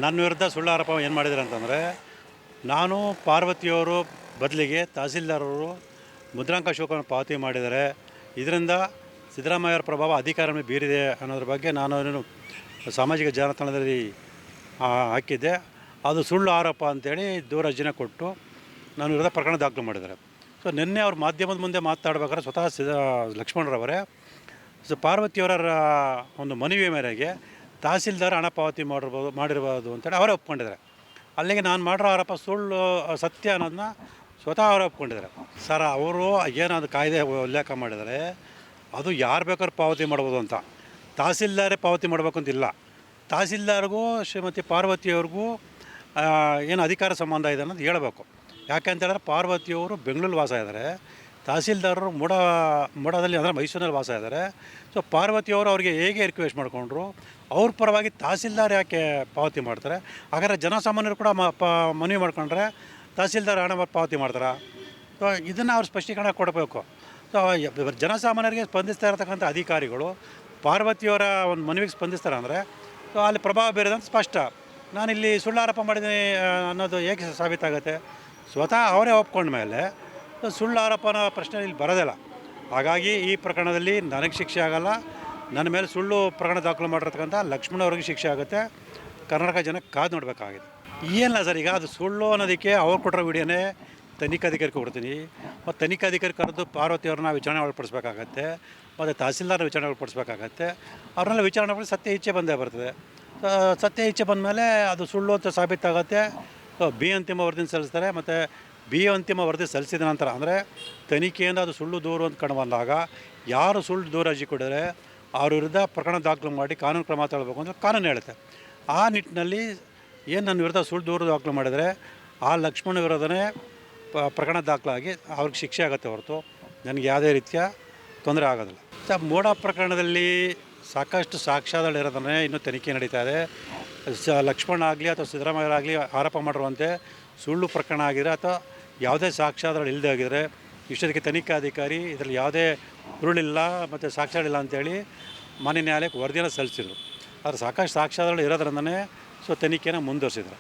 ನನ್ನ ವಿರುದ್ಧ ಸುಳ್ಳು ಆರೋಪ ಏನು ಮಾಡಿದ್ದಾರೆ ಅಂತಂದರೆ, ನಾನು ಪಾರ್ವತಿಯವರು ಬದಲಿಗೆ ತಹಸೀಲ್ದಾರರು ಮುದ್ರಾಂಕ ಶುಲ್ಕವನ್ನು ಪಾವತಿ ಮಾಡಿದ್ದಾರೆ. ಇದರಿಂದ ಸಿದ್ದರಾಮಯ್ಯರ ಪ್ರಭಾವ ಅಧಿಕಾರ ಮೇಲೆ ಬೀರಿದೆ ಅನ್ನೋದ್ರ ಬಗ್ಗೆ ನಾನು ಅದನ್ನು ಸಾಮಾಜಿಕ ಜಾಲತಾಣದಲ್ಲಿ ಹಾಕಿದ್ದೆ. ಅದು ಸುಳ್ಳು ಆರೋಪ ಅಂತೇಳಿ ದೂರ ಅರ್ಜಿನ ಕೊಟ್ಟು ನನ್ನ ವಿರುದ್ಧ ಪ್ರಕರಣ ದಾಖಲು ಮಾಡಿದ್ದಾರೆ. ಸೊ ನಿನ್ನೆ ಅವ್ರು ಮಾಧ್ಯಮದ ಮುಂದೆ ಮಾತಾಡ್ಬೇಕಾದ್ರೆ ಸ್ವತಃ ಲಕ್ಷ್ಮಣರವರೇ ಪಾರ್ವತಿಯವರ ಒಂದು ಮನವಿ ಮೇರೆಗೆ ತಹಸೀಲ್ದಾರ್ ಹಣ ಪಾವತಿ ಮಾಡಿರ್ಬೋದು ಅಂತೇಳಿ ಅವರೇ ಒಪ್ಕೊಂಡಿದ್ದಾರೆ. ಅಲ್ಲಿಗೆ ನಾನು ಮಾಡಿರೋ ಆರೋಪ ಸುಳ್ಳು ಸತ್ಯ ಅನ್ನೋದನ್ನ ಸ್ವತಃ ಅವರೇ ಒಪ್ಕೊಂಡಿದ್ದಾರೆ. ಸರ್, ಅವರು ಏನಾದ್ರು ಕಾಯ್ದೆ ಉಲ್ಲೇಖ ಮಾಡಿದರೆ ಅದು ಯಾರು ಬೇಕಾದ್ರೂ ಪಾವತಿ ಮಾಡ್ಬೋದು ಅಂತ, ತಹಸೀಲ್ದಾರೇ ಪಾವತಿ ಮಾಡಬೇಕು ಅಂತಿಲ್ಲ. ತಹಸೀಲ್ದಾರ್ಗೂ ಶ್ರೀಮತಿ ಪಾರ್ವತಿಯವ್ರಿಗೂ ಏನು ಅಧಿಕಾರ ಸಂಬಂಧ ಇದೆ ಅನ್ನೋದು ಹೇಳಬೇಕು. ಯಾಕೆ ಅಂತ ಹೇಳಿದ್ರೆ ಪಾರ್ವತಿಯವರು ಬೆಂಗಳೂರಲ್ಲಿ ವಾಸ ಇದ್ದಾರೆ, ತಹಸೀಲ್ದಾರರು ಮೂಡದಲ್ಲಿ ಅಂದರೆ ಮೈಸೂರಿನಲ್ಲಿ ವಾಸ ಇದ್ದಾರೆ. ಸೊ ಪಾರ್ವತಿಯವರು ಅವರಿಗೆ ಹೇಗೆ ರಿಕ್ವೆಸ್ಟ್ ಮಾಡಿಕೊಂಡ್ರು, ಅವ್ರ ಪರವಾಗಿ ತಹಸೀಲ್ದಾರ್ ಯಾಕೆ ಪಾವತಿ ಮಾಡ್ತಾರೆ? ಹಾಗಾದರೆ ಜನಸಾಮಾನ್ಯರು ಕೂಡ ಮನವಿ ಮಾಡ್ಕೊಂಡ್ರೆ ತಹಸೀಲ್ದಾರ್ ಹಣ ಪಾವತಿ ಮಾಡ್ತಾರೆ. ಸೊ ಇದನ್ನು ಅವ್ರು ಸ್ಪಷ್ಟೀಕರಣ ಕೊಡಬೇಕು. ಸೊ ಜನಸಾಮಾನ್ಯರಿಗೆ ಸ್ಪಂದಿಸ್ತಾ ಇರತಕ್ಕಂಥ ಅಧಿಕಾರಿಗಳು ಪಾರ್ವತಿಯವರ ಒಂದು ಮನವಿಗೆ ಸ್ಪಂದಿಸ್ತಾರೆ ಅಂದರೆ ಸೊ ಅಲ್ಲಿ ಪ್ರಭಾವ ಬೀರೋದಂತ ಸ್ಪಷ್ಟ. ನಾನಿಲ್ಲಿ ಸುಳ್ಳು ಆರೋಪ ಮಾಡಿದ್ದೀನಿ ಅನ್ನೋದು ಏಕೆ ಸಾಬೀತಾಗುತ್ತೆ? ಸ್ವತಃ ಅವರೇ ಒಪ್ಕೊಂಡ ಮೇಲೆ ಸುಳ್ಳು ಆರೋಪನ ಪ್ರಶ್ನೆ ಇಲ್ಲಿ ಬರೋದಿಲ್ಲ. ಹಾಗಾಗಿ ಈ ಪ್ರಕರಣದಲ್ಲಿ ನನಗೆ ಶಿಕ್ಷೆ ಆಗೋಲ್ಲ, ನನ್ನ ಮೇಲೆ ಸುಳ್ಳು ಪ್ರಕರಣ ದಾಖಲು ಮಾಡಿರ್ತಕ್ಕಂಥ ಲಕ್ಷ್ಮಣ ಅವ್ರಿಗೆ ಶಿಕ್ಷೆ ಆಗುತ್ತೆ. ಕರ್ನಾಟಕ ಜನಕ್ಕೆ ಕಾದು ನೋಡಬೇಕಾಗಿದೆ. ಏನಿಲ್ಲ ಸರ್, ಈಗ ಅದು ಸುಳ್ಳು ಅನ್ನೋದಕ್ಕೆ ಅವ್ರು ಕೊಟ್ಟರೋ ವಿಡಿಯೋನೇ ತನಿಖಾಧಿಕಾರಿಗೆ ಕೊಡ್ತೀನಿ. ಮತ್ತು ತನಿಖಾಧಿಕಾರಿ ಕರೆದು ಪಾರ್ವತಿಯವ್ರನ್ನ ವಿಚಾರಣೆ ಒಳಪಡಿಸ್ಬೇಕಾಗತ್ತೆ, ಮತ್ತು ತಹಸೀಲ್ದಾರ್ ವಿಚಾರಣೆ ಒಳಪಡಿಸ್ಬೇಕಾಗತ್ತೆ. ಅವ್ರನ್ನೆಲ್ಲ ವಿಚಾರಣೆ ಮಾಡಿ ಸತ್ಯ ಇಚ್ಛೆ ಬಂದೇ ಬರ್ತದೆ. ಸತ್ಯ ಇಚ್ಛೆ ಬಂದ ಮೇಲೆ ಅದು ಸುಳ್ಳು ಅಂತ ಸಾಬೀತಾಗುತ್ತೆ. ಬಿ ಅಂತಿಮ ವರದಿನ ಸಲ್ಲಿಸ್ತಾರೆ. ಮತ್ತು ಬಿ ಅಂತಿಮ ವರದಿ ಸಲ್ಲಿಸಿದ ನಂತರ ಅಂದರೆ ತನಿಖೆಯಿಂದ ಅದು ಸುಳ್ಳು ದೂರು ಅಂತ ಕಂಡು ಬಂದಾಗ ಯಾರು ಸುಳ್ಳು ದೂರು ಅರ್ಜಿ ಕೊಡಿದರೆ ಅವ್ರ ವಿರುದ್ಧ ಪ್ರಕರಣ ದಾಖಲು ಮಾಡಿ ಕಾನೂನು ಕ್ರಮ ತಗೊಳ್ಬೇಕು ಅಂತ ಕಾನೂನು ಹೇಳುತ್ತೆ. ಆ ನಿಟ್ಟಿನಲ್ಲಿ ಏನು ನನ್ನ ವಿರುದ್ಧ ಸುಳ್ಳು ದೂರು ದಾಖಲು ಮಾಡಿದರೆ ಆ ಲಕ್ಷ್ಮಣ ವಿರೋಧನೇ ಪ್ರಕರಣ ದಾಖಲಾಗಿ ಅವ್ರಿಗೆ ಶಿಕ್ಷೆ ಆಗುತ್ತೆ ಹೊರತು ನನಗೆ ಯಾವುದೇ ರೀತಿಯ ತೊಂದರೆ ಆಗೋದಿಲ್ಲ. ಮೋಡ ಪ್ರಕರಣದಲ್ಲಿ ಸಾಕಷ್ಟು ಸಾಕ್ಷ್ಯಾಧಾರಗಳು ಇರೋದನ್ನೇ ಇನ್ನೂ ತನಿಖೆ ನಡೀತಾ ಇದೆ. ಲಕ್ಷ್ಮಣ ಆಗಲಿ ಅಥವಾ ಸಿದ್ದರಾಮಯ್ಯರಾಗಲಿ ಆರೋಪ ಮಾಡಿರುವಂತೆ ಸುಳ್ಳು ಪ್ರಕರಣ ಆಗಿದ್ರೆ ಅಥವಾ ಯಾವುದೇ ಸಾಕ್ಷ್ಯಾಧಾರಗಳು ಇಲ್ಲದೆ ಆಗಿದ್ರೆ ಇಷ್ಟೊತ್ತಿಗೆ ತನಿಖಾಧಿಕಾರಿ ಇದರಲ್ಲಿ ಯಾವುದೇ ಹುರುಳಿಲ್ಲ ಮತ್ತು ಸಾಕ್ಷ್ಯಗಳಿಲ್ಲ ಅಂತೇಳಿ ಮಾನ್ಯ ನ್ಯಾಯಾಲಯಕ್ಕೆ ವರದಿಯನ್ನು ಸಲ್ಲಿಸಿದರು. ಆದರೆ ಸಾಕಷ್ಟು ಸಾಕ್ಷ್ಯಾಧಾರಗಳು ಇರೋದ್ರಿಂದನೇ ಸೊ ತನಿಖೆನ ಮುಂದುವರಿಸಿದ್ರು.